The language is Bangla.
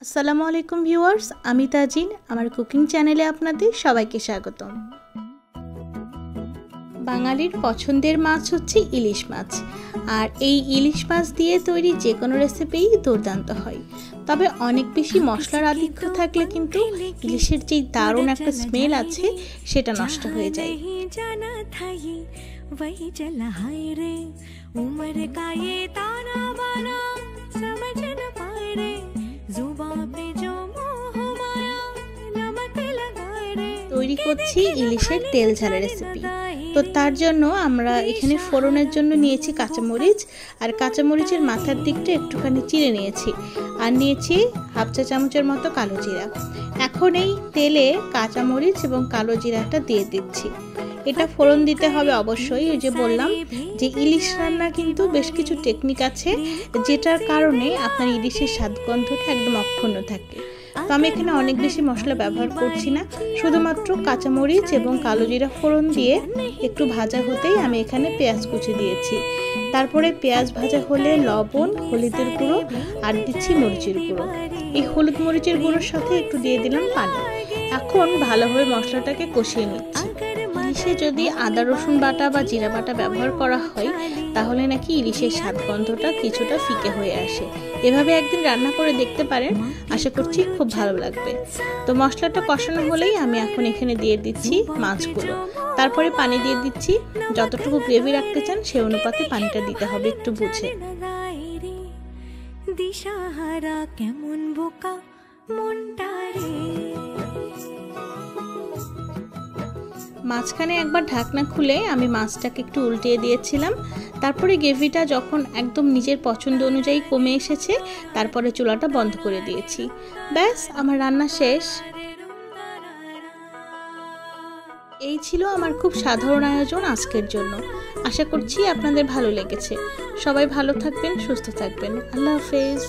আসসালামু আলাইকুম ভিউয়ার্স, আমি তাজিন। আমার কুকিং চ্যানেলে আপনাদের সবাইকে স্বাগতম। বাঙালির পছন্দের মাছ হচ্ছে ইলিশ মাছ, আর এই ইলিশ মাছ দিয়ে তৈরি যে কোনো রেসিপিই দুর্দান্ত হয়। তবে অনেক বেশি মশলার আধিক্য থাকলে কিন্তু ইলিশের যেই দারুণ একটা স্মেল আছে সেটা নষ্ট হয়ে যায়। তৈরি করছি ইলিশের তেল ঝাল রেসিপি। তো তার জন্য আমরা এখানে ফোড়নের জন্য নিয়েছি কাঁচামরিচ, আর কাঁচামরিচের মাথার দিকটা একটুখানি চিড়ে নিয়েছি, আর নিয়েছি হাফ চা চামচের মতো কালো জিরা। এখন এই তেলে কাঁচামরিচ এবং কালো জিরাটা দিয়ে দিচ্ছি। এটা ফোড়ন দিতে হবে অবশ্যই। ওই যে বললাম যে ইলিশ রান্না কিন্তু বেশ কিছু টেকনিক আছে, যেটার কারণে আপনার ইলিশের স্বাদগন্ধটা একদম অক্ষুণ্ণ থাকে। তো আমি এখানে অনেক বেশি মশলা ব্যবহার করছি না, শুধুমাত্র কাঁচামরিচ এবং কালো জিরা ফোড়ন দিয়ে একটু ভাজা হতেই আমি এখানে পেঁয়াজ কুচি দিয়েছি। তারপরে পেঁয়াজ ভাজা হলে লবণ, হলুদের গুঁড়ো আর দিচ্ছি মরিচের গুঁড়ো। এই হলুদ মরিচের গুঁড়োর সাথে একটু দিয়ে দিলাম পানি। এখন ভালোভাবে মশলাটাকে কষিয়ে নিচ্ছি। ইলিশে যদি আদা রসুন বাটা বা জিরা বাটা ব্যবহার করা হয় তাহলে নাকি ইলিশের স্বাদগন্ধটা কিছুটা ফিকে হয়ে আসে। এভাবে একদিন রান্না করে দেখতে পারেন, আশা করছি খুব ভালো লাগবে। তো মশলাটা কষানো হলেই আমি এখন এখানে দিয়ে দিচ্ছি মাছগুলো। তারপরে পানি দিয়ে দিচ্ছি। যতটুকু গ্রেভি রাখতে চান সে অনুপাতে পানিটা দিতে হবে একটু বুঝে। দিশাহারা কেমন বোকা মনটারে। মাঝখানে একবার ঢাকনা খুলে আমি মাছটাকে একটু উল্টিয়ে দিয়েছিলাম। তারপরে গ্রেভিটা যখন একদম নিজের পছন্দ অনুযায়ী কমে এসেছে, তারপরে চুলাটা বন্ধ করে দিয়েছি। ব্যাস, আমার রান্না শেষ। এই ছিল আমার খুব সাধারণ আয়োজন আজকের জন্য। আশা করছি আপনাদের ভালো লেগেছে। সবাই ভালো থাকবেন, সুস্থ থাকবেন। আল্লাহ হাফেজ।